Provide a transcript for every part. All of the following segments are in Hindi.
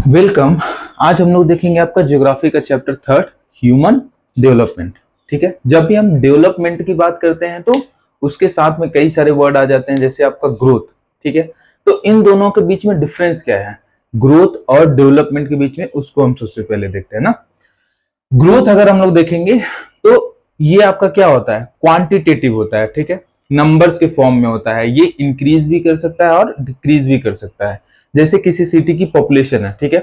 वेलकम। आज हम लोग देखेंगे आपका ज्योग्राफी का चैप्टर थर्ड, ह्यूमन डेवलपमेंट। ठीक है, जब भी हम डेवलपमेंट की बात करते हैं तो उसके साथ में कई सारे वर्ड आ जाते हैं, जैसे आपका ग्रोथ। ठीक है, तो इन दोनों के बीच में डिफरेंस क्या है, ग्रोथ और डेवलपमेंट के बीच में, उसको हम सबसे पहले देखते हैं ना। ग्रोथ अगर हम लोग देखेंगे तो ये आपका क्या होता है, क्वांटिटेटिव होता है। ठीक है, नंबर्स के फॉर्म में होता है, ये इंक्रीज भी कर सकता है और डिक्रीज भी कर सकता है। जैसे किसी सिटी की पॉपुलेशन है, ठीक है,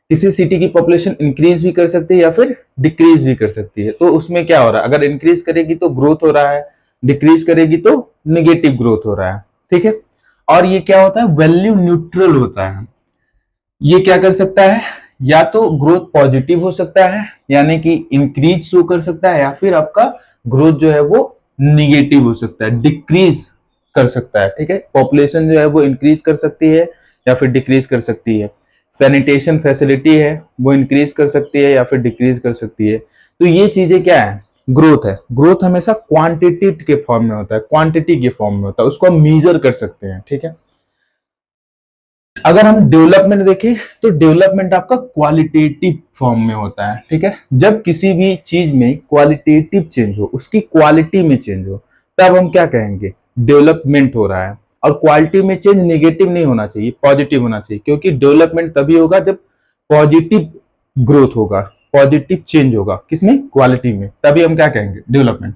किसी सिटी की पॉपुलेशन इंक्रीज भी कर सकती है या फिर डिक्रीज भी कर सकती है। तो उसमें क्या हो रहा है, अगर इंक्रीज करेगी तो ग्रोथ हो रहा है, डिक्रीज करेगी तो निगेटिव ग्रोथ हो रहा है। ठीक है, और ये क्या होता है, वैल्यू न्यूट्रल होता है। ये क्या कर सकता है, या तो ग्रोथ पॉजिटिव हो सकता है, यानी कि इंक्रीज शो कर सकता है, या फिर आपका ग्रोथ जो है वो निगेटिव हो सकता है, डिक्रीज कर सकता है। ठीक है, पॉपुलेशन जो है वो इंक्रीज कर सकती है या फिर डिक्रीज कर सकती है। सैनिटेशन फैसिलिटी है वो इंक्रीज कर सकती है या फिर डिक्रीज कर सकती है। तो ये चीजें क्या है, ग्रोथ है। ग्रोथ हमेशा क्वांटिटी के फॉर्म में होता है, क्वांटिटी के फॉर्म में होता है, उसको हम मीजर कर सकते हैं। ठीक है, अगर हम डेवलपमेंट देखें तो डेवलपमेंट आपका क्वालिटेटिव फॉर्म में होता है। ठीक है, जब किसी भी चीज में क्वालिटेटिव चेंज हो, उसकी क्वालिटी में चेंज हो, तब हम क्या कहेंगे, डेवलपमेंट हो रहा है। और क्वालिटी में चेंज नेगेटिव नहीं होना चाहिए, पॉजिटिव होना चाहिए, क्योंकि डेवलपमेंट तभी होगा जब पॉजिटिव ग्रोथ होगा, पॉजिटिव चेंज होगा, किसमें, क्वालिटी में, तभी हम क्या कहेंगे, डेवलपमेंट।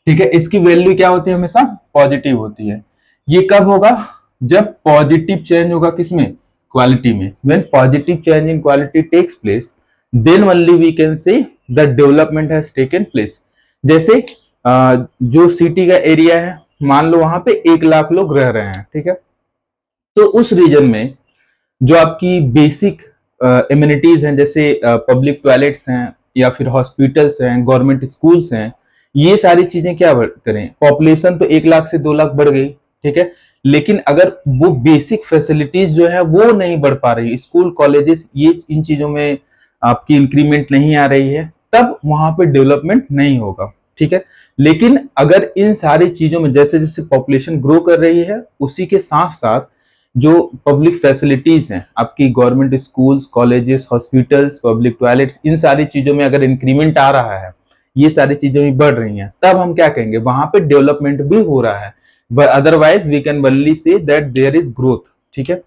ठीक है, इसकी वैल्यू क्या होती है, हमेशा पॉजिटिव होती है। ये कब होगा, जब पॉजिटिव चेंज होगा, किसमें, क्वालिटी में। When positive change in quality takes place, then only we can say the development has taken place. जैसे जो सिटी का एरिया है, मान लो वहां पे 1 लाख लोग रह रहे हैं। ठीक है, तो उस रीजन में जो आपकी बेसिक इम्यूनिटीज हैं, जैसे पब्लिक टॉयलेट्स हैं या फिर हॉस्पिटल्स हैं, गवर्नमेंट स्कूल्स हैं, ये सारी चीजें क्या करें, पॉपुलेशन तो 1 लाख से 2 लाख बढ़ गई। ठीक है, लेकिन अगर वो बेसिक फैसिलिटीज जो है वो नहीं बढ़ पा रही, स्कूल कॉलेजेस ये इन चीजों में आपकी इंक्रीमेंट नहीं आ रही है, तब वहां पे डेवलपमेंट नहीं होगा। ठीक है, लेकिन अगर इन सारी चीजों में जैसे जैसे पॉपुलेशन ग्रो कर रही है, उसी के साथ साथ जो पब्लिक फैसिलिटीज हैं, आपकी government schools, colleges, hospitals, public toilets, इन सारी चीजों में अगर इंक्रीमेंट आ रहा है, ये सारी चीजें भी बढ़ रही हैं, तब हम क्या कहेंगे, वहां पे डेवलपमेंट भी हो रहा है। Otherwise we can only say that there is growth. ठीक है,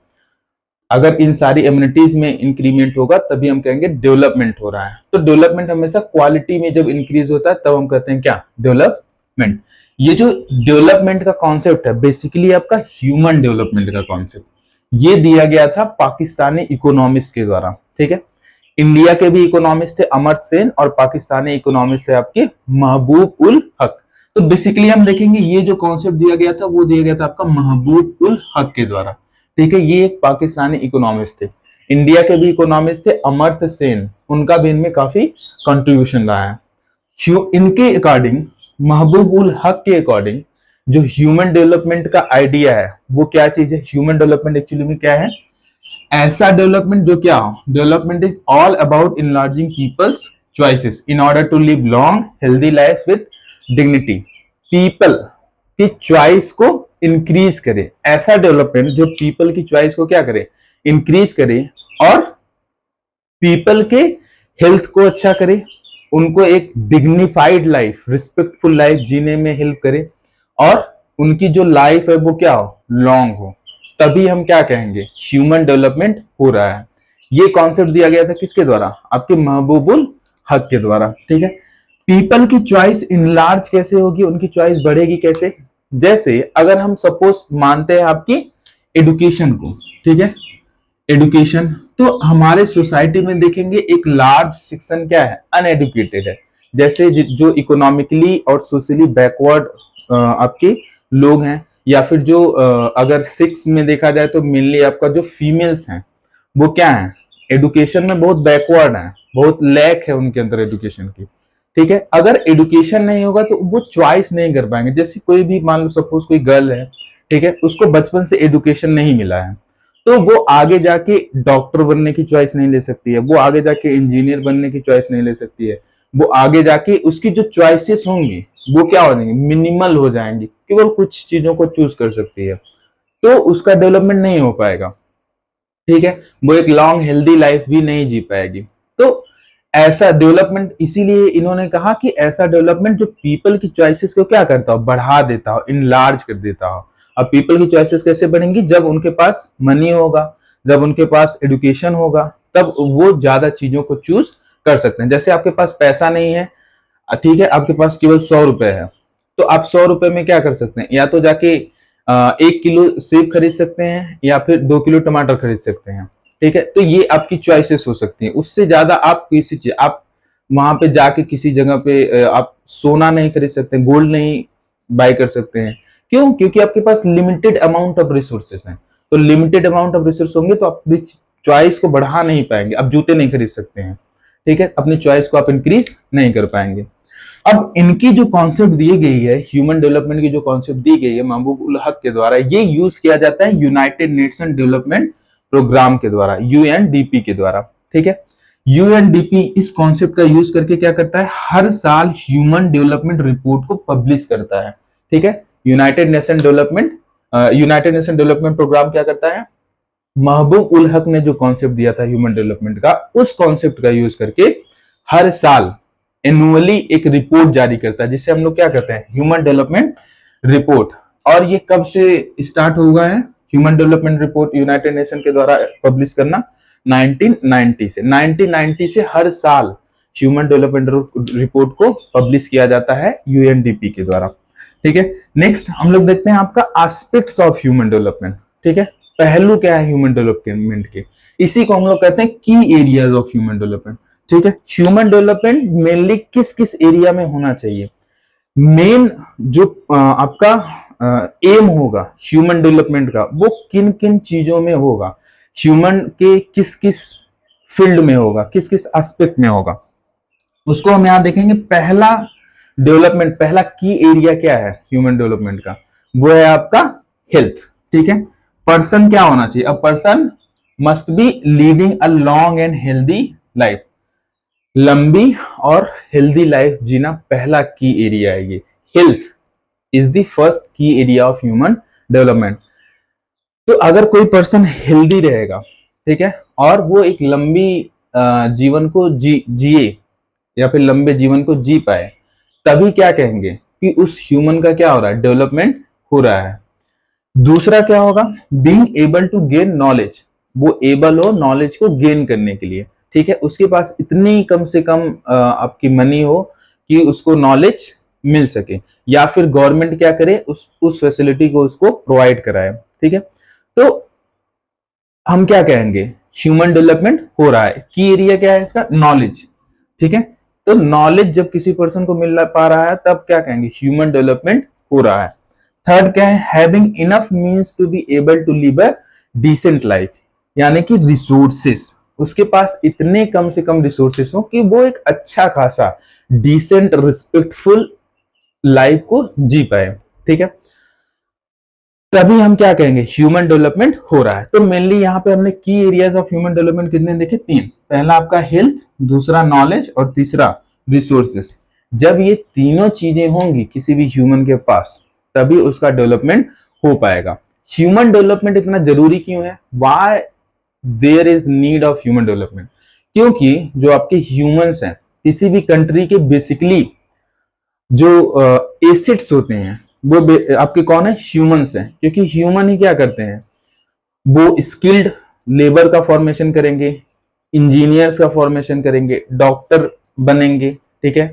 अगर इन सारी इम्यूनिटीज में इंक्रीमेंट होगा तभी हम कहेंगे डेवलपमेंट हो रहा है। तो डेवलपमेंट हमेशा क्वालिटी में जब इंक्रीज होता है तब हम कहते हैं क्या, डेवलपमेंट। ये जो डेवलपमेंट का कॉन्सेप्ट है, बेसिकली आपका ह्यूमन डेवलपमेंट का कॉन्सेप्ट, ये दिया गया था पाकिस्तानी इकोनॉमिस्ट के द्वारा। ठीक है, इंडिया के भी इकोनॉमिस्ट थे अमर सेन, और पाकिस्तानी इकोनॉमिस्ट थे आपके महबूब उल हक। तो बेसिकली हम देखेंगे ये जो कॉन्सेप्ट दिया गया था वो दिया गया था आपका महबूब उल हक के द्वारा। ठीक है, ये एक पाकिस्तानी इकोनॉमिस्ट थे। इंडिया के भी इकोनॉमिस्ट थे अमर्त्य सेन, उनका भी इनमें काफी कंट्रीब्यूशन रहा है। इनके अकॉर्डिंग, महबूब उल हक के अकॉर्डिंग, जो ह्यूमन डेवलपमेंट का आइडिया है वो क्या चीज है, ह्यूमन डेवलपमेंट एक्चुअली में क्या है, ऐसा डेवलपमेंट जो क्या हो, development is all about enlarging people's choices in order to live long healthy life with dignity. People की चॉइस को इंक्रीज करे, ऐसा डेवलपमेंट जो पीपल की चॉइस को क्या करे, इंक्रीज करे, और पीपल के हेल्थ को अच्छा करे, उनको एक डिग्निफाइड लाइफ, रिस्पेक्टफुल लाइफ जीने में हेल्प करे, और उनकी जो लाइफ है वो क्या हो, लॉन्ग हो, तभी हम क्या कहेंगे, ह्यूमन डेवलपमेंट हो रहा है। ये कॉन्सेप्ट दिया गया था किसके द्वारा, आपके महबूबुल हक के द्वारा। ठीक है, पीपल की चॉइस इनलार्ज कैसे होगी, उनकी चॉइस बढ़ेगी कैसे, जैसे अगर हम सपोज मानते हैं आपकी एडुकेशन को। ठीक है, एडुकेशन, तो हमारे सोसाइटी में देखेंगे एक लार्ज सेक्शन क्या है, अनएडुकेटेड है। जैसे जो इकोनॉमिकली और सोशली बैकवर्ड आपके लोग हैं, या फिर जो अगर सेक्स में देखा जाए तो मेनली आपका जो फीमेल्स हैं, वो क्या है, एडुकेशन में बहुत बैकवर्ड है, बहुत लैक है उनके अंदर एडुकेशन की। ठीक है, अगर एडुकेशन नहीं होगा तो वो चॉइस नहीं कर पाएंगे। जैसे कोई भी मान लो सपोज कोई गर्ल है, ठीक है, उसको बचपन से एडुकेशन नहीं मिला है, तो वो आगे जाके डॉक्टर बनने की चॉइस नहीं ले सकती है, वो आगे जाके इंजीनियर बनने की चॉइस नहीं ले सकती है, वो आगे जाके उसकी जो चॉइसेस होंगी वो क्या हो जाएंगी, मिनिमल हो जाएंगी, केवल कुछ चीजों को चूज कर सकती है, तो उसका डेवलपमेंट नहीं हो पाएगा। ठीक है, वो एक लॉन्ग हेल्दी लाइफ भी नहीं जी पाएगी। तो ऐसा डेवलपमेंट, इसीलिए इन्होंने कहा कि ऐसा डेवलपमेंट जो पीपल की चॉइसेस को क्या करता हो, बढ़ा देता हो, इनलार्ज कर देता हो। अब पीपल की चॉइसेस कैसे बढ़ेंगी, जब उनके पास मनी होगा, जब उनके पास एजुकेशन होगा, तब वो ज्यादा चीजों को चूज कर सकते हैं। जैसे आपके पास पैसा नहीं है, ठीक है, आपके पास केवल 100 रुपए है, तो आप 100 रुपए में क्या कर सकते हैं, या तो जाके 1 किलो सेब खरीद सकते हैं या फिर 2 किलो टमाटर खरीद सकते हैं। ठीक है, तो ये आपकी चॉइसेस हो सकती हैं। उससे ज्यादा आप किसी चीज, आप वहां पे जाके किसी जगह पे आप सोना नहीं खरीद सकते, गोल्ड नहीं बाय कर सकते हैं। क्यों? क्योंकि आपके पास लिमिटेड अमाउंट ऑफ रिसोर्सेस हैं। तो लिमिटेड अमाउंट ऑफ रिसोर्स होंगे तो आप अपनी चॉइस को बढ़ा नहीं पाएंगे। आप जूते नहीं खरीद सकते हैं, ठीक है, अपनी चॉइस को आप इंक्रीज नहीं कर पाएंगे। अब इनकी जो कॉन्सेप्ट दी गई है, ह्यूमन डेवलपमेंट की जो कॉन्सेप्ट दी गई है महबूब उल हक के द्वारा, ये यूज किया जाता है यूनाइटेड नेशन डेवलपमेंट प्रोग्राम के द्वारा, यूएनडीपी के द्वारा। ठीक है, यूएनडीपी इस कॉन्सेप्ट का यूज करके क्या करता है, हर साल ह्यूमन डेवलपमेंट रिपोर्ट को पब्लिश करता है। ठीक है, यूनाइटेड नेशन डेवलपमेंट प्रोग्राम क्या करता है, महबूब उल हक ने जो कॉन्सेप्ट दिया था ह्यूमन डेवलपमेंट का, उस कॉन्सेप्ट का यूज करके हर साल एनुअली एक रिपोर्ट जारी करता है, जिसे हम लोग क्या कहते हैं, ह्यूमन डेवलपमेंट रिपोर्ट। और ये कब से स्टार्ट हुआ है human development report United nation के द्वारा पब्लिश करना, 1990 से हर साल ह्यूमन डेवलपमेंट रिपोर्ट को पब्लिश किया जाता है यूएनडीपी के द्वारा। ठीक है, नेक्स्ट हम लोग देखते हैं आपका एस्पेक्ट्स ऑफ ह्यूमन डेवलपमेंट। ठीक है, पहलू क्या है ह्यूमन डेवलपमेंट के, इसी को हम लोग कहते हैं की एरियाज ऑफ ह्यूमन डेवलपमेंट। ठीक है, ह्यूमन डेवलपमेंट मेनली किस किस एरिया में होना चाहिए, मेन जो आपका एम होगा ह्यूमन डेवलपमेंट का, वो किन किन चीजों में होगा, ह्यूमन के किस किस फील्ड में होगा, किस किस एस्पेक्ट में होगा, उसको हम यहां देखेंगे। पहला डेवलपमेंट, पहला की एरिया क्या है ह्यूमन डेवलपमेंट का, वो है आपका हेल्थ। ठीक है, पर्सन क्या होना चाहिए, a person must be leading a long and healthy life, लंबी और हेल्दी लाइफ जीना पहला की एरिया है। ये हेल्थ इज द फर्स्ट की एरिया ऑफ ह्यूमन डेवलपमेंट। तो अगर कोई पर्सन हेल्दी रहेगा, ठीक है, और वो एक लंबी जीवन को जिए या फिर लंबे जीवन को जी पाए, तभी क्या कहेंगे कि उस ह्यूमन का क्या हो रहा है, डेवलपमेंट हो रहा है। दूसरा क्या होगा, being able to gain knowledge, वो एबल हो नॉलेज को गेन करने के लिए। ठीक है, उसके पास इतनी कम से कम आपकी मनी हो कि उसको नॉलेज मिल सके, या फिर गवर्नमेंट क्या करे, उस फैसिलिटी को उसको प्रोवाइड कराए। ठीक है, तो हम क्या कहेंगे, ह्यूमन डेवलपमेंट हो रहा है। की एरिया क्या है इसका, नॉलेज। ठीक है, तो नॉलेज जब किसी पर्सन को मिल पा रहा है, तब क्या कहेंगे, ह्यूमन डेवलपमेंट हो रहा है। थर्ड क्या है, having enough means to be able to live a decent life, यानी कि रिसोर्सेस, उसके पास इतने कम से कम रिसोर्सेस हो कि वो एक अच्छा खासा डिसेंट रिस्पेक्टफुल लाइफ को जी पाए। ठीक है, तभी हम क्या कहेंगे, ह्यूमन डेवलपमेंट हो रहा है। तो मेनली यहाँ पे हमने की एरियाज ऑफ ह्यूमन डेवलपमेंट कितने देखे, 3। पहला आपका हेल्थ, दूसरा नॉलेज और तीसरा रिसोर्सेस। जब ये तीनों चीजें होंगी किसी भी ह्यूमन के पास, तभी उसका डेवलपमेंट हो पाएगा। ह्यूमन डेवलपमेंट इतना जरूरी क्यों है, why there is need of human development, क्योंकि जो आपके ह्यूमंस हैं किसी भी कंट्री के बेसिकली जो एसेट्स होते हैं, वो आपके कौन है, ह्यूमंस हैं। क्योंकि ह्यूमन ही क्या करते हैं, वो स्किल्ड लेबर का फॉर्मेशन करेंगे, इंजीनियर्स का फॉर्मेशन करेंगे, डॉक्टर बनेंगे। ठीक है,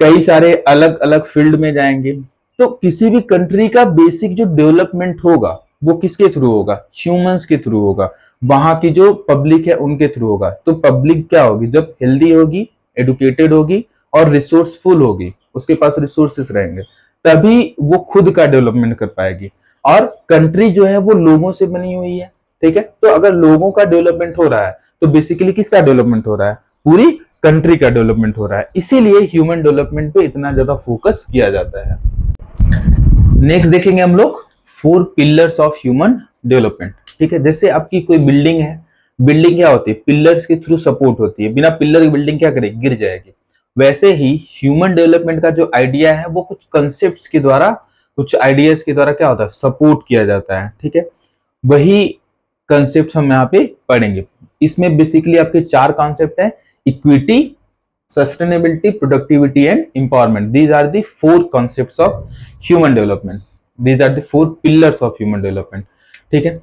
कई सारे अलग अलग फील्ड में जाएंगे। तो किसी भी कंट्री का बेसिक जो डेवलपमेंट होगा, वो किसके थ्रू होगा, ह्यूमंस के थ्रू होगा, वहां की जो पब्लिक है उनके थ्रू होगा। तो पब्लिक क्या होगी, जब हेल्दी होगी, एडुकेटेड होगी और रिसोर्सफुल होगी, उसके पास रिसोर्सेस रहेंगे, तभी वो खुद का डेवलपमेंट कर पाएगी। और कंट्री जो है वो लोगों से बनी हुई है। ठीक है, तो अगर लोगों का डेवलपमेंट हो रहा है, तो बेसिकली किसका डेवलपमेंट हो रहा है, पूरी कंट्री का डेवलपमेंट हो रहा है। इसीलिए ह्यूमन डेवलपमेंट पे इतना ज्यादा फोकस किया जाता है। नेक्स्ट देखेंगे हम लोग 4 पिलर्स ऑफ ह्यूमन डेवलपमेंट। ठीक है, जैसे आपकी कोई बिल्डिंग है, बिल्डिंग क्या होती है, पिलर्स के थ्रू सपोर्ट होती है, बिना पिलर की बिल्डिंग क्या करेगी, गिर जाएगी। वैसे ही ह्यूमन डेवलपमेंट का जो आइडिया है, वो कुछ कंसेप्ट के द्वारा, कुछ आइडियाज के द्वारा क्या होता है, सपोर्ट किया जाता है। ठीक है, वही कंसेप्ट हम यहाँ पे पढ़ेंगे। इसमें बेसिकली आपके 4 कॉन्सेप्ट हैं, equity, sustainability, productivity and empowerment. These are the 4 concepts of human development, these are the 4 pillars of human development. ठीक है,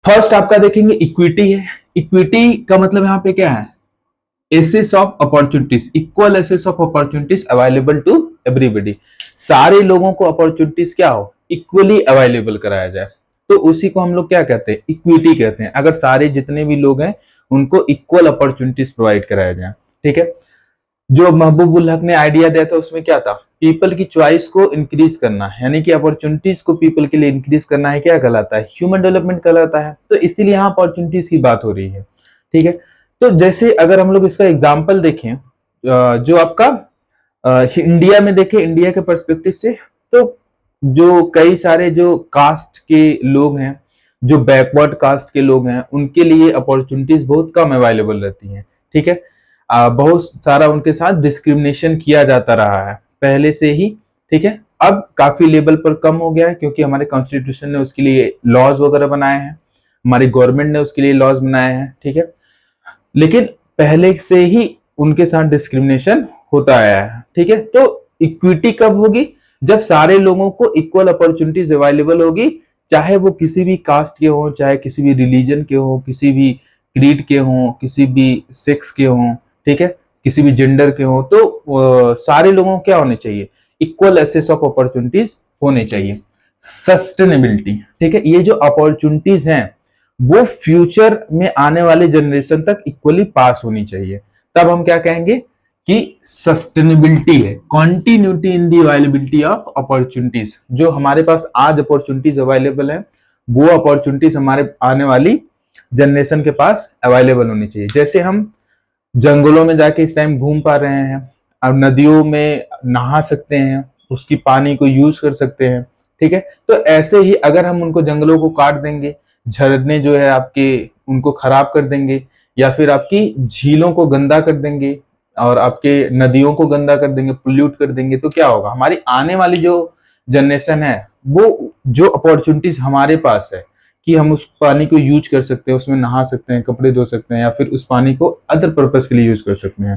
फर्स्ट आपका देखेंगे इक्विटी है। इक्विटी का मतलब यहाँ पे क्या है, access of opportunities, equal access of opportunities available to everybody. सारे लोगों को अपॉर्चुनिटीज क्या हो, इक्वली अवेलेबल कराया जाए, तो उसी को हम लोग क्या कहते हैं, इक्विटी कहते हैं। अगर सारे जितने भी लोग हैं उनको इक्वल अपॉर्चुनिटीज प्रोवाइड कराया जाए। ठीक है, जो महबूबुल हक ने आइडिया दिया था उसमें क्या था, पीपल की चॉइस को इंक्रीज करना है, यानी कि अपॉर्चुनिटीज को पीपल के लिए इंक्रीज करना है, क्या कहलाता है, ह्यूमन डेवलपमेंट कहलाता है। तो इसीलिए यहाँ अपॉर्चुनिटीज की बात हो रही है। ठीक है, तो जैसे अगर हम लोग इसका एग्जाम्पल देखें, जो आपका इंडिया में देखें, इंडिया के पर्सपेक्टिव से, तो जो कई सारे जो कास्ट के लोग हैं, जो बैकवर्ड कास्ट के लोग हैं, उनके लिए अपॉर्चुनिटीज बहुत कम अवेलेबल रहती हैं। ठीक है, बहुत सारा उनके साथ डिस्क्रिमिनेशन किया जाता रहा है पहले से ही। ठीक है, अब काफी लेवल पर कम हो गया है, क्योंकि हमारे कॉन्स्टिट्यूशन ने उसके लिए लॉज वगैरह बनाए हैं, हमारी गवर्नमेंट ने उसके लिए लॉज बनाए हैं। ठीक है, लेकिन पहले से ही उनके साथ डिस्क्रिमिनेशन होता आया है। ठीक है, तो इक्विटी कब होगी, जब सारे लोगों को इक्वल अपॉर्चुनिटीज अवेलेबल होगी, चाहे वो किसी भी कास्ट के हो, चाहे किसी भी रिलीजन के हो, किसी भी क्रीड के हो, किसी भी सेक्स के हो, ठीक है, किसी भी जेंडर के हो, तो सारे लोगों को क्या होने चाहिए, इक्वल एक्सेस ऑफ अपॉर्चुनिटीज होने चाहिए। सस्टेनेबिलिटी, ठीक है, ये जो अपॉर्चुनिटीज हैं वो फ्यूचर में आने वाले जनरेशन तक इक्वली पास होनी चाहिए। तब हम क्या कहेंगे कि सस्टेनेबिलिटी है, continuity in the availability of opportunities. जो हमारे पास आज अपॉर्चुनिटीज अवेलेबल है, वो अपॉर्चुनिटीज हमारे आने वाली जनरेशन के पास अवेलेबल होनी चाहिए। जैसे हम जंगलों में जाके इस टाइम घूम पा रहे हैं, अब नदियों में नहा सकते हैं, उसकी पानी को यूज कर सकते हैं। ठीक है, तो ऐसे ही अगर हम उनको जंगलों को काट देंगे, झरने जो है आपके उनको खराब कर देंगे, या फिर आपकी झीलों को गंदा कर देंगे और आपके नदियों को गंदा कर देंगे, पोल्यूट कर देंगे, तो क्या होगा, हमारी आने वाली जो जनरेशन है, वो जो अपॉर्चुनिटीज हमारे पास है कि हम उस पानी को यूज कर सकते हैं, उसमें नहा सकते हैं, कपड़े धो सकते हैं, या फिर उस पानी को अदर पर्पज के लिए यूज कर सकते हैं,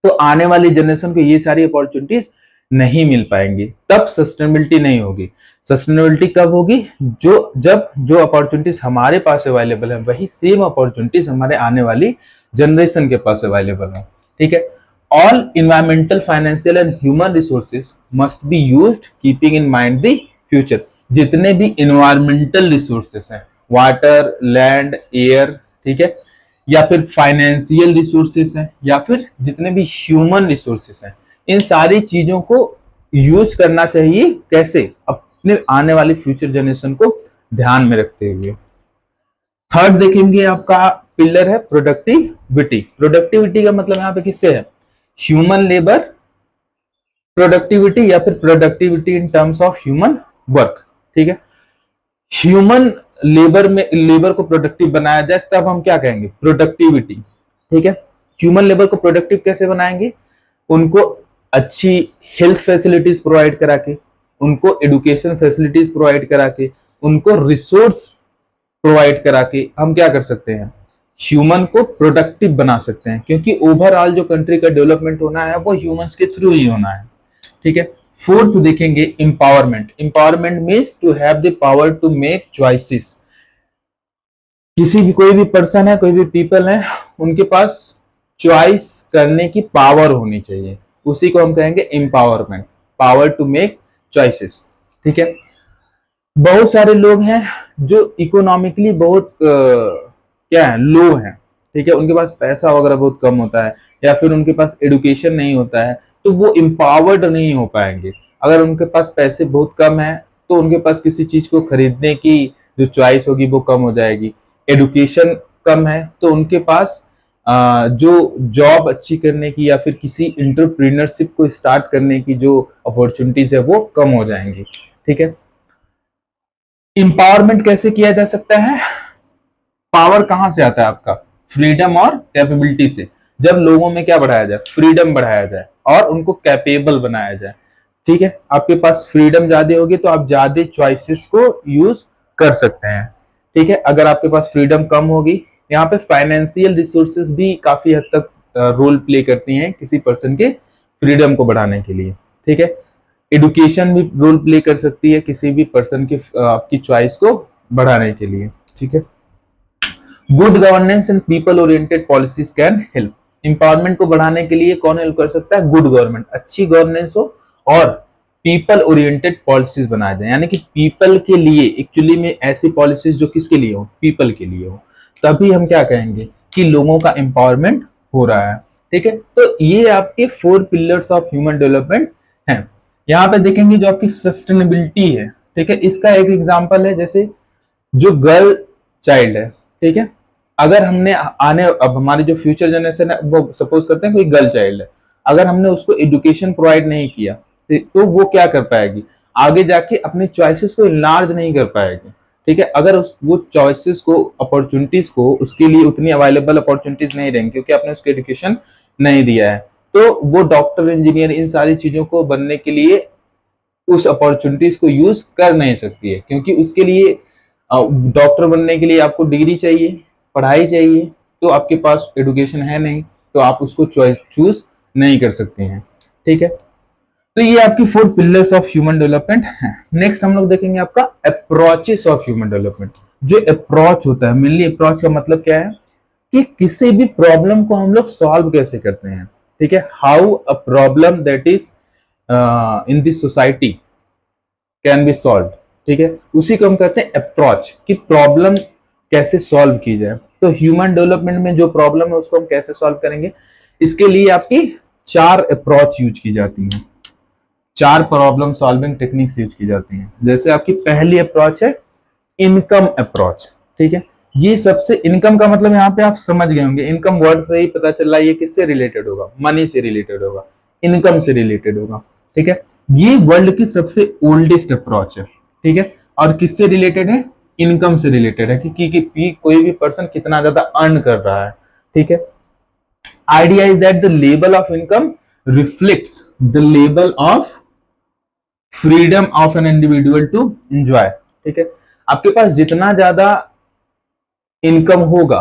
तो आने वाली जनरेशन को ये सारी अपॉर्चुनिटीज नहीं मिल पाएंगी, तब सस्टेनेबिलिटी नहीं होगी। सस्टेनेबिलिटी कब होगी, जब जो अपॉर्चुनिटीज हमारे पास अवेलेबल है वही सेम अपॉर्चुनिटीज हमारे आने वाली जनरेशन के पास अवेलेबल हो। ठीक है, all environmental, financial and human resources must be used keeping in mind the future. जितने भी इन्वायरमेंटल रिसोर्सेस हैं, वाटर, लैंड, एयर, ठीक है, या फिर फाइनेंशियल रिसोर्सेस हैं, या फिर जितने भी ह्यूमन रिसोर्सेस हैं, इन सारी चीजों को यूज करना चाहिए कैसे, अपने आने वाली फ्यूचर जनरेशन को ध्यान में रखते हुए। थर्ड देखेंगे आपका पिलर है प्रोडक्टिविटी। प्रोडक्टिविटी का मतलब यहाँ पे किससे है, ह्यूमन लेबर प्रोडक्टिविटी, या फिर productivity in terms of human work. ठीक है, ह्यूमन लेबर को प्रोडक्टिव बनाया जाए, तब हम क्या कहेंगे, प्रोडक्टिविटी। ठीक है, ह्यूमन लेबर को प्रोडक्टिव कैसे बनाएंगे, उनको अच्छी हेल्थ फैसिलिटीज प्रोवाइड करा के, उनको एडुकेशन फैसिलिटीज प्रोवाइड करा के, उनको रिसोर्स प्रोवाइड करा के हम क्या कर सकते हैं, ह्यूमन को प्रोडक्टिव बना सकते हैं, क्योंकि ओवरऑल जो कंट्री का डेवलपमेंट होना है वो ह्यूमंस के थ्रू ही होना है। ठीक है, फोर्थ देखेंगे empowerment. Empowerment means to have the power to make choices. किसी भी कोई भी पर्सन है, कोई भी पीपल है, उनके पास चॉइस करने की पावर होनी चाहिए, उसी को हम कहेंगे empowerment, power to make choices. ठीक है, बहुत सारे लोग हैं जो इकोनॉमिकली बहुत क्या है, लो है। ठीक है, उनके पास पैसा वगैरह बहुत कम होता है, या फिर उनके पास एडुकेशन नहीं होता है, तो वो एम्पावर्ड नहीं हो पाएंगे। अगर उनके पास पैसे बहुत कम है तो उनके पास किसी चीज को खरीदने की जो चॉइस होगी वो कम हो जाएगी। एडुकेशन कम है तो उनके पास जो जॉब अच्छी करने की या फिर किसी एंटरप्रेन्योरशिप को स्टार्ट करने की जो अपॉर्चुनिटीज है वो कम हो जाएंगी। ठीक है, एम्पावरमेंट कैसे किया जा सकता है, पावर कहां से आता है आपका, फ्रीडम और कैपेबिलिटी से। जब लोगों में क्या बढ़ाया जाए, फ्रीडम बढ़ाया जाए और उनको कैपेबल बनाया जाए। ठीक है, आपके पास फ्रीडम ज्यादा होगी तो आप ज्यादा चॉइसेस को यूज कर सकते हैं। ठीक है, अगर आपके पास फ्रीडम कम होगी, यहाँ पे फाइनेंशियल रिसोर्सेज भी काफी हद तक रोल प्ले करती हैं किसी पर्सन के फ्रीडम को बढ़ाने के लिए। ठीक है, एडुकेशन भी रोल प्ले कर सकती है किसी भी पर्सन की आपकी चॉइस को बढ़ाने के लिए। ठीक है, good governance and people oriented policies can help. Empowerment को बढ़ाने के लिए कौन हेल्प कर सकता है? गुड गवर्नमेंट, अच्छी गवर्नेंस हो और पीपल ओरिएंटेड पॉलिसीज बनाए जाए, यानी कि पीपल के लिए एक्चुअली में ऐसी पॉलिसीज जो किसके लिए हो? पीपल के लिए हो। तभी हम क्या कहेंगे कि लोगों का एम्पावरमेंट हो रहा है। ठीक है, तो ये आपके 4 पिलर्स ऑफ ह्यूमन डेवलपमेंट हैं। यहाँ पे देखेंगे जो आपकी सस्टेनेबिलिटी है। ठीक है, इसका एक एग्जांपल है, जैसे जो गर्ल चाइल्ड है। ठीक है, अगर हमने अब हमारी जो फ्यूचर जनरेशन है, वो सपोज करते हैं कोई गर्ल चाइल्ड है, अगर हमने उसको एजुकेशन प्रोवाइड नहीं किया तो वो क्या कर पाएगी? आगे जाके अपनी चॉइसेस को इनलार्ज नहीं कर पाएगी। ठीक है, अगर वो चॉइसेस को, अपॉर्चुनिटीज को, उसके लिए उतनी अवेलेबल अपॉर्चुनिटीज नहीं रहेंगी क्योंकि आपने उसको एजुकेशन नहीं दिया है, तो वो डॉक्टर, इंजीनियर, इन सारी चीजों को बनने के लिए उस अपॉर्चुनिटीज को यूज कर नहीं सकती है, क्योंकि उसके लिए डॉक्टर बनने के लिए आपको डिग्री चाहिए, पढ़ाई चाहिए, तो आपके पास एजुकेशन है नहीं, तो आप उसको चूज नहीं कर सकते हैं। ठीक है, तो ये आपकी 4 पिलर्स ऑफ ह्यूमन डेवलपमेंट है। नेक्स्ट हम लोग देखेंगे आपका अप्रोचेस ऑफ ह्यूमन डेवलपमेंट। जो अप्रोच होता है, मेनली अप्रोच का मतलब क्या है कि किसी भी प्रॉब्लम को हम लोग सॉल्व कैसे करते हैं। ठीक है, how a problem that is in this society can be solve. ठीक है, उसी को हम कहते हैं अप्रोच, कि प्रॉब्लम कैसे सॉल्व की जाए। तो ह्यूमन डेवलपमेंट में जो प्रॉब्लम है उसको हम कैसे सॉल्व करेंगे, इसके लिए आपकी 4 अप्रोच यूज की जाती हैं, 4 प्रॉब्लम सॉल्विंग टेक्निक्स यूज की जाती हैं। जैसे आपकी पहली अप्रोच है इनकम अप्रोच। ठीक है, ये सबसे, इनकम का मतलब यहाँ पे आप समझ गए होंगे, इनकम वर्ड से ही पता चल रहा है ये किससे रिलेटेड होगा? मनी से रिलेटेड होगा, इनकम से रिलेटेड होगा। ठीक है, ये वर्ल्ड की सबसे ओल्डेस्ट अप्रोच है। ठीक है, और किससे रिलेटेड है? इनकम से रिलेटेड है कि कोई भी पर्सन कितना ज्यादा अर्न कर रहा है। ठीक है, idea is that the level of income reflects the level of freedom of an individual to enjoy. ठीक है, आपके पास जितना ज्यादा इनकम होगा,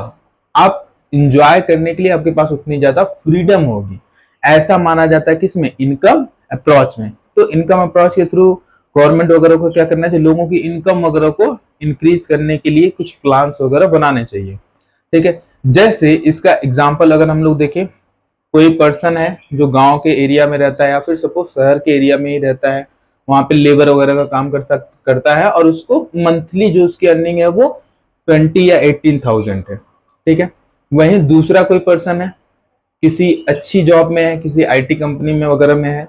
आप एंजॉय करने के लिए आपके पास उतनी ज्यादा फ्रीडम होगी, ऐसा माना जाता है किसमें? इनकम अप्रोच में। तो इनकम अप्रोच के थ्रू गवर्नमेंट वगैरह को क्या करना चाहिए? लोगों की इनकम वगैरह को इंक्रीज करने के लिए कुछ प्लान्स वगैरह बनाने चाहिए। ठीक है, जैसे इसका एग्जांपल अगर हम लोग देखें, कोई पर्सन है जो गांव के एरिया में रहता है या फिर सपोज शहर के एरिया में ही रहता है, वहां पे लेबर वगैरह का काम करता है, और उसको मंथली जो उसकी अर्निंग है वो 20 या 18,000 है। ठीक है, वहीं दूसरा कोई पर्सन है, किसी अच्छी जॉब में है, किसी आईटी कंपनी में वगैरह में है,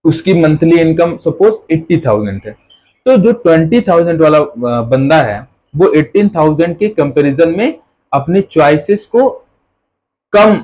उसकी मंथली इनकम सपोज 80,000 है। तो जो 20,000 वाला बंदा है वो 18,000 के कंपैरिजन में अपनी चॉइसेस को, कम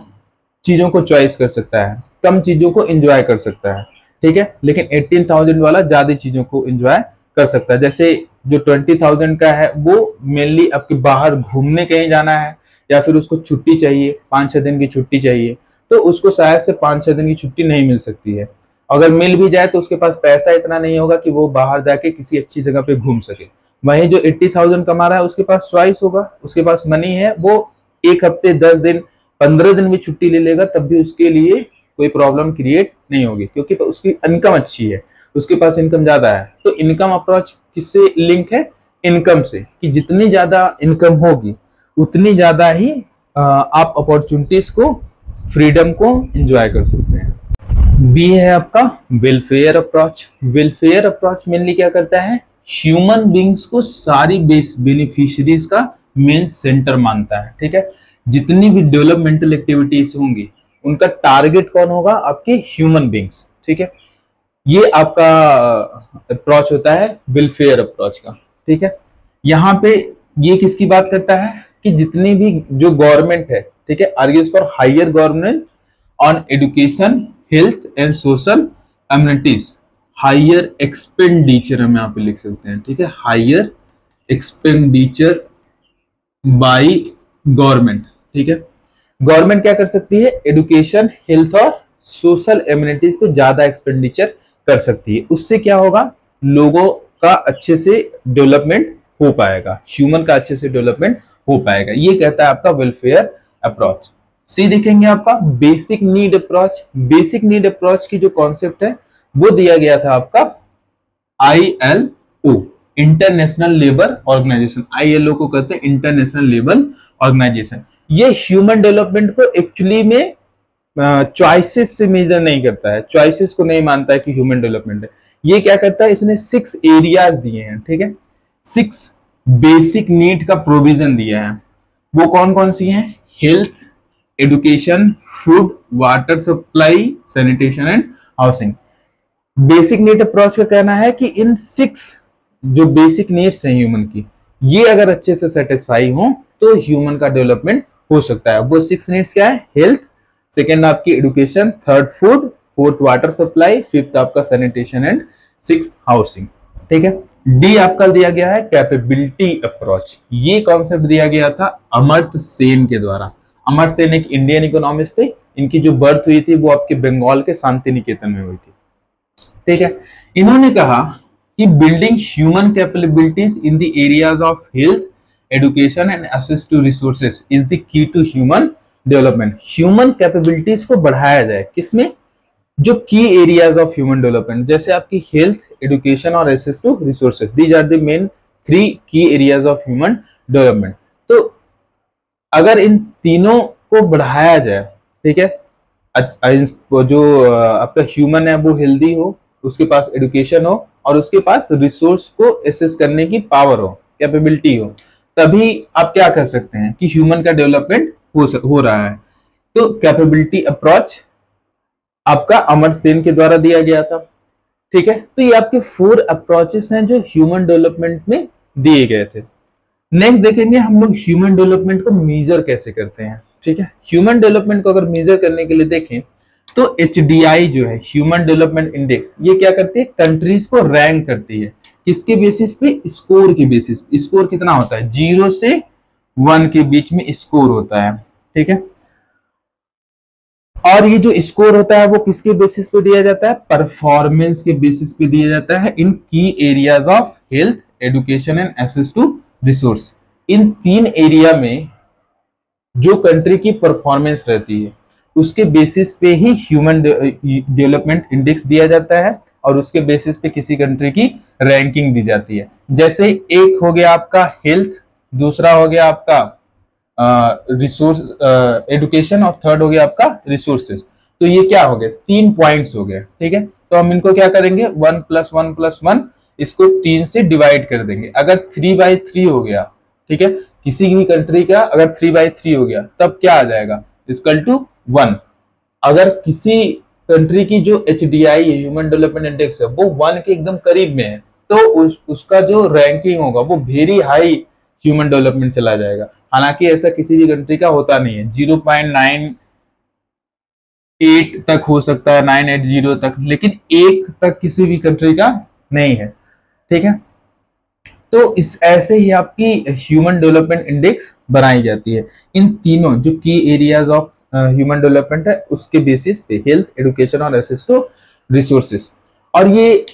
चीजों को चॉइस कर सकता है, कम चीजों को एंजॉय कर सकता है। ठीक है, लेकिन 18,000 वाला ज्यादा चीजों को एंजॉय कर सकता है। जैसे जो 20,000 का है वो मेनली आपके बाहर घूमने कहीं जाना है, या फिर उसको छुट्टी चाहिए, 5-6 दिन की छुट्टी चाहिए, तो उसको शायद से 5-6 दिन की छुट्टी नहीं मिल सकती है। अगर मिल भी जाए तो उसके पास पैसा इतना नहीं होगा कि वो बाहर जाके किसी अच्छी जगह पे घूम सके। वहीं जो 80,000 कमा रहा है उसके पास चॉइस होगा, उसके पास मनी है, वो 1 हफ्ते, 10 दिन, 15 दिन भी छुट्टी ले लेगा, तब भी उसके लिए कोई प्रॉब्लम क्रिएट नहीं होगी, क्योंकि उसकी इनकम अच्छी है, उसके पास इनकम ज्यादा है। तो इनकम अप्रोच किससे लिंक है? इनकम से, कि जितनी ज्यादा इनकम होगी उतनी ज्यादा ही आप अपॉर्चुनिटीज को, फ्रीडम को एंजॉय कर सकते हैं। बी है आपका welfare approach. Welfare approach mainly क्या करता है? ह्यूमन बींग्स को सारी बेनिफिशियरीज का मेन सेंटर मानता है। ठीक है, जितनी भी डेवलपमेंटल एक्टिविटीज होंगी उनका टारगेट कौन होगा? आपके ह्यूमन बींग्स। ठीक है, ये आपका अप्रोच होता है वेलफेयर अप्रोच का। ठीक है, यहाँ पे ये किसकी बात करता है कि जितनी भी जो गवर्नमेंट है, ठीक है, argues for higher government on education, health and social amenities, higher expenditure हम यहाँ पे लिख सकते हैं। ठीक है, हायर एक्सपेंडिचर बाय गवर्नमेंट। ठीक है, गवर्नमेंट क्या कर सकती है? एजुकेशन, हेल्थ और सोशल एमिनिटीज पे ज्यादा एक्सपेंडिचर कर सकती है। उससे क्या होगा? लोगों का अच्छे से डेवलपमेंट हो पाएगा, ह्यूमन का अच्छे से डेवलपमेंट हो पाएगा। ये कहता है आपका वेलफेयर अप्रोच। सी देखेंगे आपका basic need approach. Basic need approach की जो कॉन्सेप्ट है वो दिया गया था आपका ILO, international labour organisation. ILO को कहते हैं इंटरनेशनल लेबर ऑर्गेनाइजेशन। ये ह्यूमन डेवलपमेंट को एक्चुअली में चॉइसेस से मेजर नहीं करता है, चॉइसेस को नहीं मानता है कि ह्यूमन डेवलपमेंट है। ये क्या करता है, इसने 6 एरियाज दिए हैं, ठीक है, 6 बेसिक नीड का प्रोविजन दिया है। वो कौन कौन सी हैं? Health, education, food, water supply, sanitation and housing. Basic need approach का कहना है कि इन 6 जो बेसिक नीड्स हैं ह्यूमन की, ये अगर अच्छे से सेटिस्फाई हो तो ह्यूमन का डेवलपमेंट हो सकता है। वो 6 नीड्स क्या है? हेल्थ, सेकेंड आपकी education, third food, fourth water supply, fifth आपका सैनिटेशन एंड सिक्स्थ हाउसिंग, ठीक है। डी आपका दिया गया है कैपेबिलिटी अप्रोच। ये कॉन्सेप्ट दिया गया था अमर्त्य सेन के द्वारा। अमर्त्य सेन एक इंडियन इकोनॉमिस्ट थे। इनकी जो बर्थ हुई थी वो आपके बंगाल के शांति निकेतन में हुई थी, ठीक है। इन्होंने कहा कि building human capabilities in the areas of health, education and access to resources is the key to human development. Human capabilities को बढ़ाया जाए, किसमें? जो की एरियाज ऑफ ह्यूमन डेवलपमेंट, जैसे आपकी हेल्थ, एजुकेशन और access to resources, these are the main 3 key areas of human development. तो अगर इन तीनों को बढ़ाया जाए, ठीक है, जो आपका ह्यूमन है वो हेल्दी हो, उसके पास एजुकेशन हो और उसके पास रिसोर्स को एक्सेस करने की पावर हो, कैपेबिलिटी हो, तभी आप क्या कर सकते हैं कि ह्यूमन का डेवलपमेंट हो रहा है। तो कैपेबिलिटी अप्रोच आपका अमर्त्य सेन के द्वारा दिया गया था, ठीक है। तो ये आपके 4 अप्रोचेस हैं जो ह्यूमन डेवलपमेंट में दिए गए थे। नेक्स्ट देखेंगे हम लोग ह्यूमन डेवलपमेंट को मेजर कैसे करते हैं, ठीक है। ह्यूमन डेवलपमेंट को अगर मेजर करने के लिए देखें तो HDI जो है, ह्यूमन डेवलपमेंट इंडेक्स, ये क्या करती है? कंट्रीज को रैंक करती है। किसके बेसिस पे? स्कोर के बेसिस पे। स्कोर कितना होता है? 0 से 1 के बीच में स्कोर होता है, ठीक है। और ये जो स्कोर होता है वो किसके बेसिस पे दिया जाता है? परफॉर्मेंस के बेसिस पे दिया जाता है in key areas of health, education and access to resource. इन 3 एरिया में जो कंट्री की परफॉर्मेंस रहती है उसके बेसिस पे ही ह्यूमन डेवलपमेंट इंडेक्स दिया जाता है और उसके बेसिस पे किसी कंट्री की रैंकिंग दी जाती है। जैसे एक हो गया आपका हेल्थ, दूसरा हो गया आपका रिसोर्स एजुकेशन और थर्ड हो गया आपका रिसोर्सेज। तो ये क्या हो गए? 3 पॉइंट्स हो गए, ठीक है। तो हम इनको क्या करेंगे? 1 + 1 + 1, इसको 3 से डिवाइड कर देंगे। अगर 3/3 हो गया, ठीक है, किसी भी कंट्री का अगर 3/3 हो गया तब क्या आ जाएगा? Equal to 1। अगर किसी कंट्री की जो HDI है, ह्यूमन डेवलपमेंट इंडेक्स है, वो 1 के एकदम करीब में है तो उसका जो रैंकिंग होगा वो वेरी हाई ह्यूमन डेवलपमेंट चला जाएगा। हालांकि ऐसा किसी भी कंट्री का होता नहीं है, 0.98 तक हो सकता है, 980 तक, लेकिन 1 तक किसी भी कंट्री का नहीं है, ठीक है। तो इस ऐसे ही आपकी ह्यूमन डेवलपमेंट इंडेक्स बनाई जाती है। इन तीनों जो की एरियाज ऑफ ह्यूमन डेवलपमेंट है उसके बेसिस पे, हेल्थ, एजुकेशन और एक्सेस टू रिसोर्सेस। और ये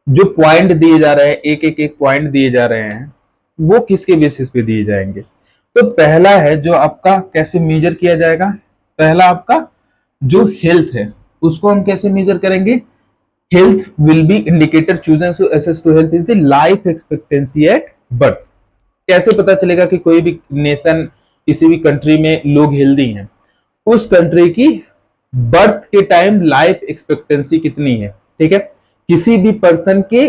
जो पॉइंट दिए जा रहे हैं, एक पॉइंट दिए जा रहे हैं, वो किसके बेसिस पे दिए जाएंगे? तो पहला है जो आपका कैसे मेजर किया जाएगा, पहला आपका जो हेल्थ है उसको हम कैसे मेजर करेंगे? Health will be indicator chosen to assess to health is the life expectancy at birth. कैसे पता चलेगा कि कोई भी नेशन, किसी भी कंट्री में लोग हेल्दी हैं? उस कंट्री की बर्थ के टाइम लाइफ एक्सपेक्टेंसी कितनी है, ठीक है। किसी भी पर्सन के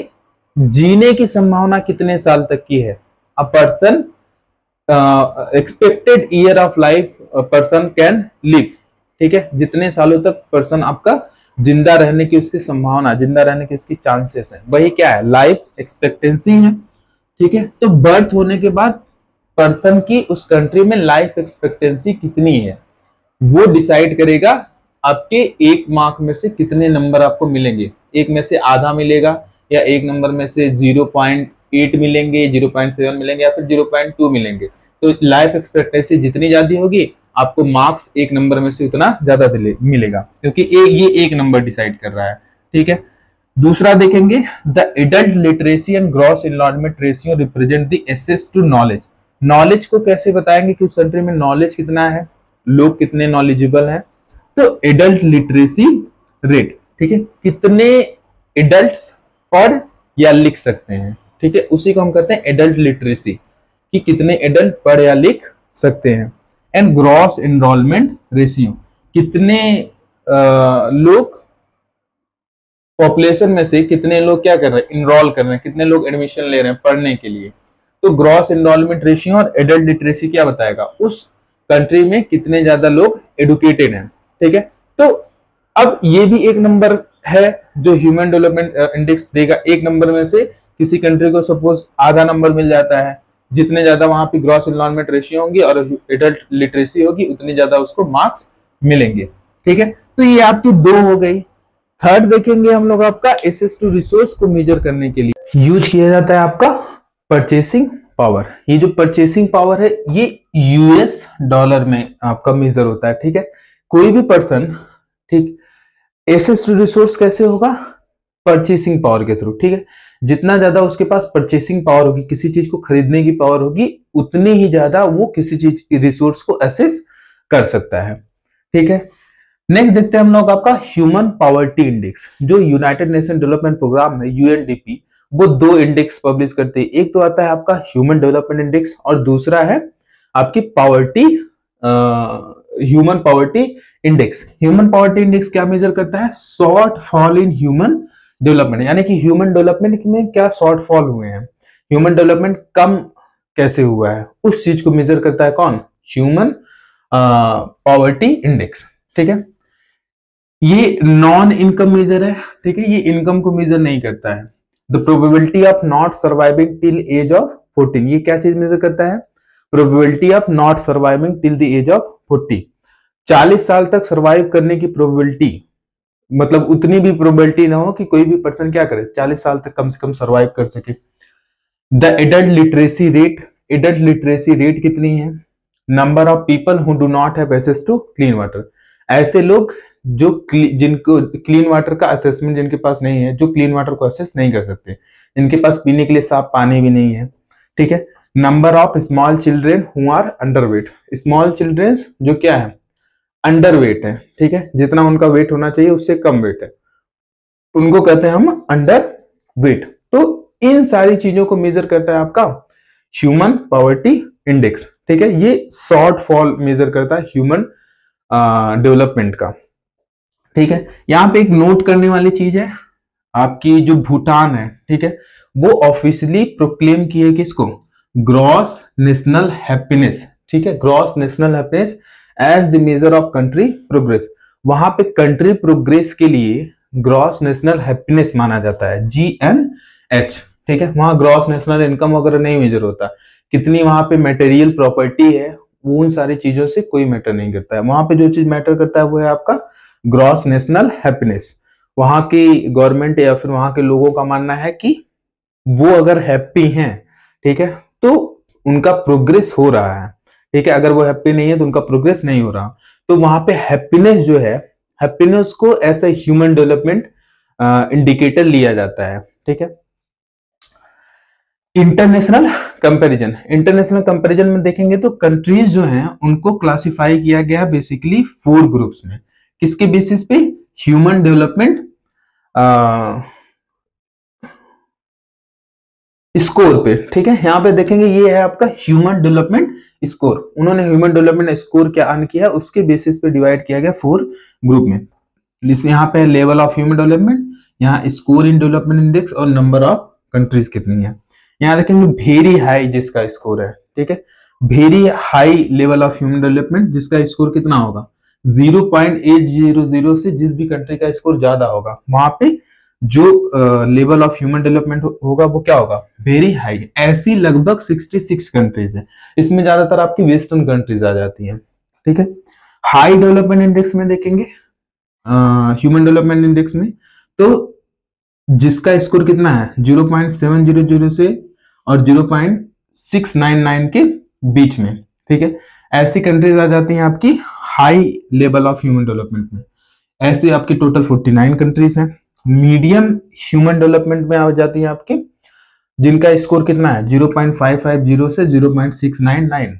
जीने की संभावना कितने साल तक की है? A person expected year of life person can live, ठीक है, जितने सालों तक पर्सन आपका जिंदा रहने की उसकी संभावना, जिंदा रहने की उसकी चांसेस है, वही क्या है? लाइफ एक्सपेक्टेंसी है, ठीक है। तो बर्थ होने के बाद पर्सन की उस कंट्री में लाइफ एक्सपेक्टेंसी कितनी है वो डिसाइड करेगा आपके 1 मार्क में से कितने नंबर आपको मिलेंगे। 1 में से आधा मिलेगा या 1 नंबर में से 0.8 मिलेंगे, 0.7 मिलेंगे या फिर 0.2 मिलेंगे। तो लाइफ एक्सपेक्टेंसी जितनी ज्यादा होगी आपको मार्क्स 1 नंबर में से उतना ज्यादा मिलेगा, क्योंकि ये 1 नंबर डिसाइड कर रहा है, ठीक है। दूसरा देखेंगे, the adult literacy and gross enrolment ratio represent the access to knowledge. Knowledge को कैसे बताएंगे कि उस कंट्री में नॉलेज कितना है, लोग कितने नॉलेजेबल हैं। तो एडल्ट लिटरेसी रेट, ठीक है, कितने एडल्ट्स पढ़ या लिख सकते हैं, ठीक है, उसी को हम कहते हैं एडल्ट लिटरेसी, कि कितने एडल्ट पढ़ या लिख सकते हैं। एंड ग्रॉस एनरोलमेंट रेशियो, कितने लोग पॉपुलेशन में से कितने लोग क्या कर रहे हैं, इनरोल कर रहे हैं, कितने लोग एडमिशन ले रहे हैं पढ़ने के लिए। तो ग्रॉस एनरोलमेंट रेशियो और एडल्ट लिटरेसी क्या बताएगा, उस कंट्री में कितने ज्यादा लोग एडुकेटेड हैं, ठीक है। तो अब ये भी एक नंबर है जो ह्यूमन डेवलपमेंट इंडेक्स देगा। एक नंबर में से किसी कंट्री को सपोज आधा नंबर मिल जाता है, जितने ज्यादा वहां पे ग्रॉस एनरोलमेंट रेशियो होंगी और एडल्ट लिटरेसी होगी उतनी ज्यादा उसको मार्क्स मिलेंगे, ठीक है। तो ये आपकी दो हो गई। थर्ड देखेंगे हम लोग, आपका एसेस टू रिसोर्स को मेजर करने के लिए यूज किया जाता है आपका परचेसिंग पावर। ये जो परचेसिंग पावर है ये यूएस डॉलर में आपका मेजर होता है, ठीक है। कोई भी पर्सन, ठीक, एसेस टू रिसोर्स कैसे होगा, परचेसिंग पावर के थ्रू, ठीक है। जितना ज्यादा उसके पास परचेसिंग पावर होगी, किसी चीज को खरीदने की पावर होगी, उतनी ही ज्यादा वो किसी चीज रिसोर्स को एसेस कर सकता है, ठीक है। नेक्स्ट देखते हैं हम लोग आपका ह्यूमन पॉवर्टी इंडेक्स। जो यूनाइटेड नेशन डेवलपमेंट प्रोग्राम है यूएनडीपी, वो दो इंडेक्स पब्लिश करते हैं। एक तो आता है आपका ह्यूमन डेवलपमेंट इंडेक्स और दूसरा है आपकी poverty, human poverty index. Human poverty index क्या मेजर करता है, short fall in human development, यानी कि ह्यूमन डेवलपमेंट में क्या शॉर्ट फॉल हुए हैं, ह्यूमन डेवलपमेंट कम कैसे हुआ है, उस चीज को मेजर करता है कौन, ह्यूमन पॉवर्टी इंडेक्स, ठीक है। ये नॉन इनकम मेजर है, ठीक है, ये इनकम को मेजर नहीं करता है। The probability of not surviving till age of 14, ये क्या चीज मेजर करता है, probability of not surviving till the age of 40। 40 साल तक सर्वाइव करने की प्रोबेबिलिटी, मतलब उतनी भी प्रोबेबिलिटी ना हो कि कोई भी पर्सन क्या करे 40 साल तक कम से कम सर्वाइव कर सके। The adult literacy rate, adult literacy rate कितनी है, number of people who do not have access to clean water, ऐसे लोग जो जिनको क्लीन वाटर का असेसमेंट जिनके पास नहीं है, जो क्लीन वाटर को असेस नहीं कर सकते, जिनके पास पीने के लिए साफ पानी भी नहीं है, ठीक है। Number of small children who are underweight, small children जो क्या है, अंडरवेट है, ठीक है, जितना उनका वेट होना चाहिए उससे कम वेट है, उनको कहते हैं हम अंडर वेट। तो इन सारी चीजों को मेजर करता है आपका ह्यूमन पॉवर्टी इंडेक्स, ठीक है। ये शॉर्ट फॉल मेजर करता है ह्यूमन डेवलपमेंट का, ठीक है। यहाँ पे एक नोट करने वाली चीज है, आपकी जो भूटान है, ठीक है, वो ऑफिशियली प्रोक्लेम किए किसको, ग्रॉस नेशनल हैप्पीनेस, ठीक है, gross national happiness as the measure of country progress. वहां पे कंट्री प्रोग्रेस के लिए ग्रॉस नेशनल हैप्पीनेस माना जाता है, GNH, ठीक है। वहां ग्रॉस नेशनल इनकम वगैरह नहीं मेजर होता, कितनी वहां पे मटेरियल प्रॉपर्टी है, वो उन सारी चीजों से कोई मैटर नहीं करता है। वहां पे जो चीज मैटर करता है वो है आपका ग्रॉस नेशनल हैप्पीनेस। वहां की गवर्नमेंट या फिर वहां के लोगों का मानना है कि वो अगर हैप्पी हैं, ठीक है, तो उनका प्रोग्रेस हो रहा है, ठीक है। अगर वो हैप्पी नहीं है तो उनका प्रोग्रेस नहीं हो रहा। तो वहां पे हैप्पीनेस जो है, हैप्पीनेस को ऐसा ह्यूमन डेवलपमेंट इंडिकेटर लिया जाता है, ठीक है। इंटरनेशनल कंपैरिजन, इंटरनेशनल कंपैरिजन में देखेंगे तो कंट्रीज जो हैं उनको क्लासिफाई किया गया बेसिकली 4 ग्रुप्स में। किसके बेसिस पे, ह्यूमन डेवलपमेंट स्कोर पे, ठीक है। यहाँ पे देखेंगे ये है आपका ह्यूमन डेवलपमेंट स्कोर। उन्होंने ह्यूमन डेवलपमेंट स्कोर क्या अर्न किया, उसके बेसिस पे डिवाइड किया गया 4 ग्रुप में। यहाँ पे लेवल ऑफ ह्यूमन डेवलपमेंट, यहाँ स्कोर इन डेवलपमेंट इंडेक्स और नंबर ऑफ कंट्रीज कितनी है। यहाँ देखेंगे वेरी हाई जिसका स्कोर है, ठीक है, very high level of human development जिसका स्कोर कितना होगा 0.800 से जिस भी कंट्री का स्कोर ज्यादा होगा वहां पे जो लेवल ऑफ ह्यूमन डेवलपमेंट होगा वो क्या होगा, वेरी हाई। ऐसी लगभग 66 कंट्रीज है, इसमें ज्यादातर आपकी वेस्टर्न कंट्रीज आ जाती हैं, ठीक है। हाई डेवलपमेंट इंडेक्स में देखेंगे ह्यूमन डेवलपमेंट इंडेक्स में, तो जिसका स्कोर कितना है 0.700 से और 0.699 के बीच में, ठीक है, ऐसी कंट्रीज आ जाती हैं आपकी high level of human development में। ऐसे आपकी टोटल 49 कंट्रीज हैं, मीडियम ह्यूमन डेवलपमेंट में आ जाती है आपके, जिनका स्कोर कितना है 0.550 से 0.699,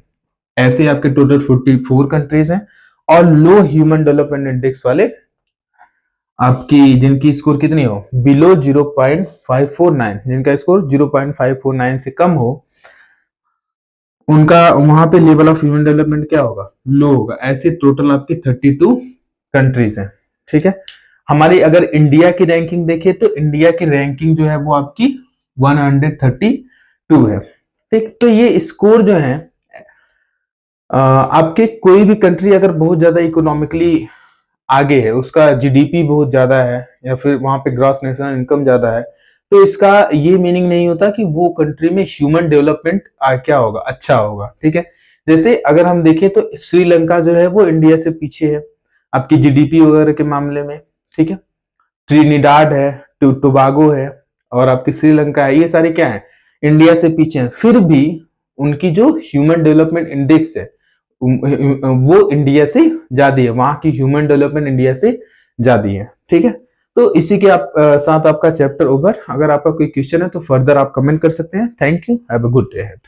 ऐसे आपके टोटल 44 कंट्रीज हैं। और लो ह्यूमन डेवलपमेंट इंडेक्स वाले आपकी जिनकी स्कोर कितनी हो बिलो 0.549, जिनका स्कोर 0.549 से कम हो, उनका वहां पे लेवल ऑफ ह्यूमन डेवलपमेंट क्या होगा, लो होगा। ऐसे टोटल आपकी 32 कंट्रीज हैं, ठीक है। हमारी अगर इंडिया की रैंकिंग देखें तो इंडिया की रैंकिंग जो है वो आपकी 132 है, ठीक। तो ये स्कोर जो है आपके कोई भी कंट्री अगर बहुत ज्यादा इकोनॉमिकली आगे है, उसका जीडीपी बहुत ज्यादा है या फिर वहां पे ग्रॉस नेशनल इनकम ज्यादा है, तो इसका ये मीनिंग नहीं होता कि वो कंट्री में ह्यूमन डेवलपमेंट क्या होगा, अच्छा होगा, ठीक है। जैसे अगर हम देखें तो श्रीलंका जो है वो इंडिया से पीछे है आपकी जीडीपी वगैरह के मामले में, ठीक है। ट्रिनिडाड है, टोबागो है और आपकी श्रीलंका है, ये सारे क्या है, इंडिया से पीछे हैं। फिर भी उनकी जो ह्यूमन डेवलपमेंट इंडेक्स है वो इंडिया से ज्यादा है, वहां की ह्यूमन डेवलपमेंट इंडिया से ज्यादा है, ठीक है। तो इसी के साथ आपका चैप्टर ओवर। अगर आपका कोई क्वेश्चन है तो फर्दर आप कमेंट कर सकते हैं। Thank you, have a good day ahead.